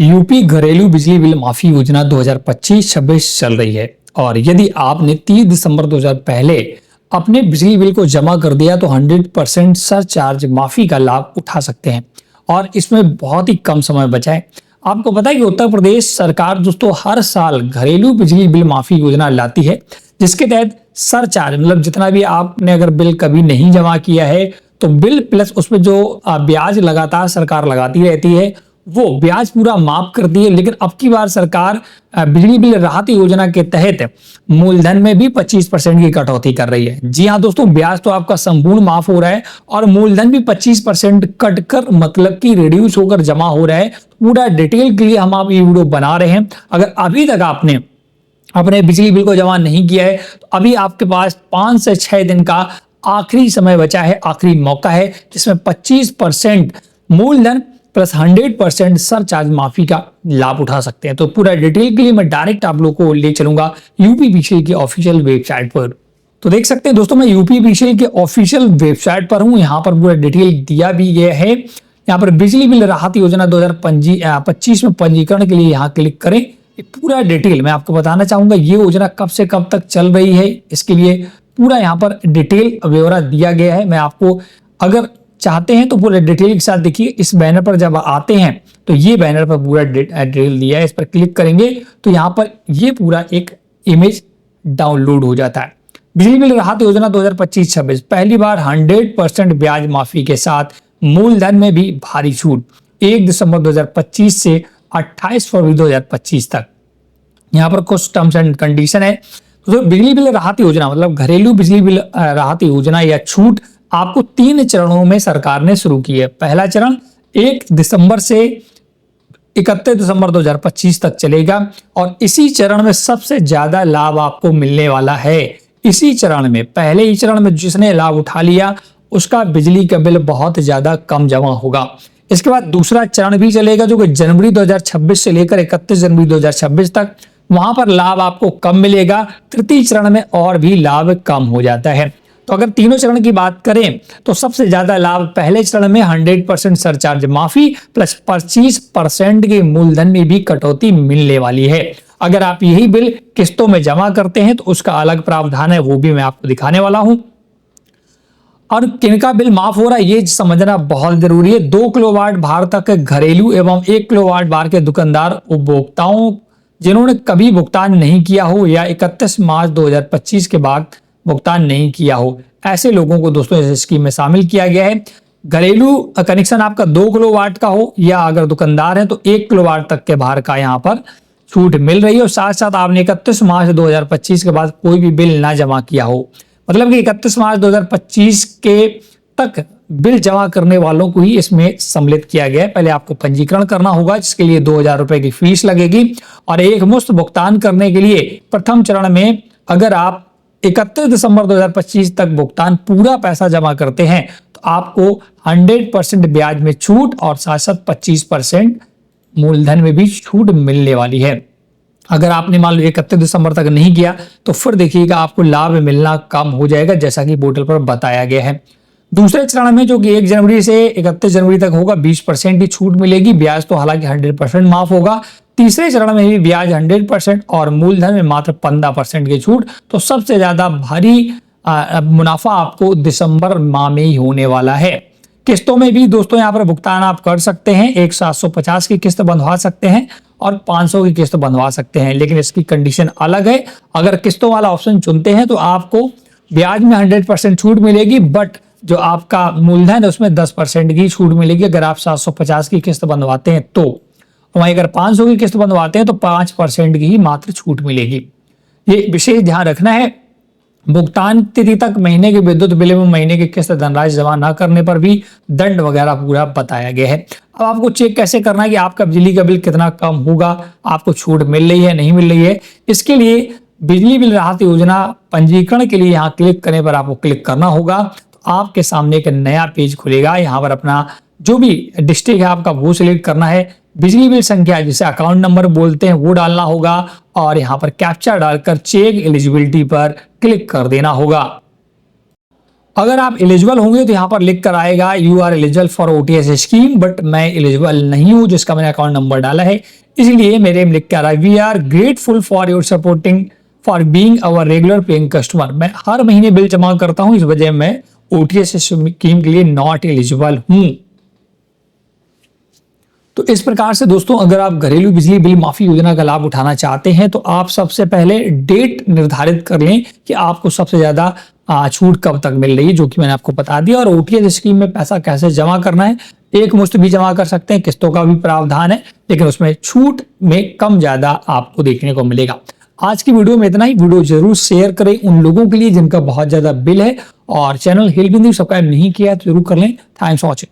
UP घरेलू बिजली bill माफी योजना 2025-26 चल रही है और यदि आपने 30 दिसंबर 2000 पहले अपने बिजली बिल को जमा कर दिया तो 100% सरचार्ज माफी का लाभ उठा सकते हैं और इसमें बहुत ही कम समय बचा है। आपको पता है कि उत्तर प्रदेश सरकार दोस्तों हर साल घरेलू बिजली बिल माफी योजना लाती है, जिसके तहत सरचार्ज मतलब जितना भी आपने अगर बिल कभी नहीं जमा किया है तो बिल प्लस उसमें जो ब्याज लगातार सरकार लगाती रहती है वो ब्याज पूरा माफ करती है। लेकिन अब की बार सरकार बिजली बिल राहत योजना के तहत मूलधन में भी 25% की कटौती कर रही है। जी हाँ दोस्तों, ब्याज तो आपका संपूर्ण माफ हो रहा है और मूलधन भी 25% कट कर मतलब कि रिड्यूस होकर जमा हो रहा है। पूरा डिटेल के लिए हम आप ये वीडियो बना रहे हैं। अगर अभी तक आपने अपने बिजली बिल को जमा नहीं किया है तो अभी आपके पास 5 से 6 दिन का आखिरी समय बचा है, आखिरी मौका है, जिसमें 25% मूलधन प्लस 100% सरचार्ज माफी का लाभ उठा सकते हैं। तो पूरा डिटेल के लिए मैं डायरेक्ट आप लोगों को ले चलूंगा यूपी बीसीएल की ऑफिशियल वेबसाइट पर। तो देख सकते हैं दोस्तों, मैं यूपी बीसीएल के ऑफिशियल वेबसाइट पर हूं। यहाँ पर पूरा डिटेल दिया भी गया है। यहाँ पर बिजली बिल राहत योजना 2025 में पंजीकरण के लिए यहाँ क्लिक करें। पूरा डिटेल मैं आपको बताना चाहूंगा ये योजना कब से कब तक चल रही है, इसके लिए पूरा यहाँ पर डिटेल ब्यौरा दिया गया है। मैं आपको अगर चाहते हैं तो पूरे डिटेल के साथ देखिए। इस बैनर पर जब आते हैं तो ये बैनर पर पूरा डिटेल दिया है, इस पर क्लिक करेंगे तो यहाँ पर ये पूरा एक इमेज डाउनलोड हो जाता है। बिजली बिल राहत योजना 2025-26 पहली बार 100% ब्याज माफी के साथ मूलधन में भी भारी छूट 1 दिसंबर 2025 से 28 फरवरी 2025 तक। यहाँ पर कुछ टर्म्स एंड कंडीशन है। तो बिजली बिल राहत योजना मतलब घरेलू बिजली बिल राहत योजना या छूट आपको 3 चरणों में सरकार ने शुरू की है। पहला चरण 1 दिसंबर से 31 दिसंबर 2025 तक चलेगा और इसी चरण में सबसे ज्यादा लाभ आपको मिलने वाला है। इसी चरण में पहले ही चरण में जिसने लाभ उठा लिया उसका बिजली का बिल बहुत ज्यादा कम जमा होगा। इसके बाद दूसरा चरण भी चलेगा जो कि जनवरी 2026 से लेकर 31 जनवरी 2026 तक, वहां पर लाभ आपको कम मिलेगा। तृतीय चरण में और भी लाभ कम हो जाता है। तो अगर तीनों चरण की बात करें तो सबसे ज्यादा लाभ पहले चरण में 100% सरचार्ज माफी प्लस 25% के मूलधन में भी कटौती मिलने वाली है। अगर आप यही बिल किस्तों में जमा करते हैं तो उसका अलग प्रावधान है, वो भी मैं आपको दिखाने वाला हूं। और किनका बिल माफ हो रहा है ये समझना बहुत जरूरी है। 2 किलोवाट भार तक घरेलू एवं 1 किलोवाट भार के दुकानदार उपभोक्ताओं जिन्होंने कभी भुगतान नहीं किया हो या 31 मार्च 2025 के बाद भुगतान नहीं किया हो, ऐसे लोगों को दोस्तों इस स्कीम में शामिल किया गया है। घरेलू कनेक्शन आपका 2 किलोवाट का हो या अगर दुकानदार है तो 1 किलोवाट तक के भार का यहाँ पर छूट मिल रही है। और साथ साथ आपने 31 मार्च 2025 के बाद कोई भी बिल ना जमा किया हो, मतलब कि 31 मार्च 2025 के तक बिल जमा करने वालों को ही इसमें सम्मिलित किया गया है। पहले आपको पंजीकरण करना होगा जिसके लिए 2000 रुपए की फीस लगेगी और एक मुश्त भुगतान करने के लिए प्रथम चरण में अगर आप 31 दिसंबर 2025 तक भुगतान पूरा पैसा जमा करते हैं तो आपको 100% ब्याज में छूट और साथ साथ 25% मूलधन में भी छूट मिलने वाली है। अगर आपने मान लो 31 दिसंबर तक नहीं किया तो फिर देखिएगा आपको लाभ मिलना कम हो जाएगा, जैसा कि पोर्टल पर बताया गया है। दूसरे चरण में जो कि 1 जनवरी से 31 जनवरी तक होगा 20% की छूट मिलेगी। ब्याज तो हालांकि 100% माफ होगा। तीसरे चरण में भी ब्याज 100% और मूलधन में मात्र 15% की छूट। तो सबसे ज्यादा भारी मुनाफा आपको दिसंबर माह में ही होने वाला है। किस्तों में भी दोस्तों यहाँ पर भुगतान आप कर सकते हैं। एक 750 की किस्त बंधवा सकते हैं और 500 की किस्त बंधवा सकते हैं, लेकिन इसकी कंडीशन अलग है। अगर किस्तों वाला ऑप्शन चुनते हैं तो आपको ब्याज में 100% छूट मिलेगी, बट जो आपका मूलधन है उसमें 10% की छूट मिलेगी अगर आप 750 की किस्त बंधवाते हैं तो। वहीं अगर 500 की किस्त बंधवाते हैं तो 5% की ही मात्र छूट मिलेगी। ये विशेष ध्यान रखना है। भुगतान तिथि तक महीने के विद्युत बिल में महीने की किस्त धनराशि जमा न करने पर भी दंड वगैरह पूरा बताया गया है। अब आपको चेक कैसे करना है कि आपका बिजली का बिल कितना कम होगा, आपको छूट मिल रही है नहीं मिल रही है। इसके लिए बिजली बिल राहत योजना पंजीकरण के लिए यहाँ क्लिक करने पर आपको क्लिक करना होगा। तो आपके सामने एक नया पेज खुलेगा। यहाँ पर अपना जो भी डिस्ट्रिक्ट है आपका वो सिलेक्ट करना है। बिजली बिल संख्या जिसे अकाउंट नंबर बोलते हैं वो डालना होगा और यहाँ पर कैप्चा डालकर चेक एलिजिबिलिटी पर क्लिक कर देना होगा। अगर आप एलिजिबल होंगे तो यहाँ पर लिख कर आएगा you are eligible for OTS scheme, but मैं एलिजिबल नहीं हूँ जिसका मैंने अकाउंट नंबर डाला है, इसलिए मेरे में लिख कर आ रहा है we are grateful for your supporting for being our regular paying customer. मैं हर महीने बिल जमा करता हूँ, इस वजह मैं ओटीएस स्कीम के लिए नॉट एलिजिबल हूँ। तो इस प्रकार से दोस्तों अगर आप घरेलू बिजली बिल माफी योजना का लाभ उठाना चाहते हैं तो आप सबसे पहले डेट निर्धारित कर लें कि आपको सबसे ज्यादा छूट कब तक मिल रही है, जो कि मैंने आपको बता दिया। और ओटीएस स्कीम में पैसा कैसे जमा करना है, एक मुश्त भी जमा कर सकते हैं, किस्तों का भी प्रावधान है, लेकिन उसमें छूट में कम ज्यादा आपको देखने को मिलेगा। आज की वीडियो में इतना ही। वीडियो जरूर शेयर करें उन लोगों के लिए जिनका बहुत ज्यादा बिल है, और चैनल हेल्प हिंदी सब्सक्राइब नहीं किया तो जरूर कर लें। Thanks for watching.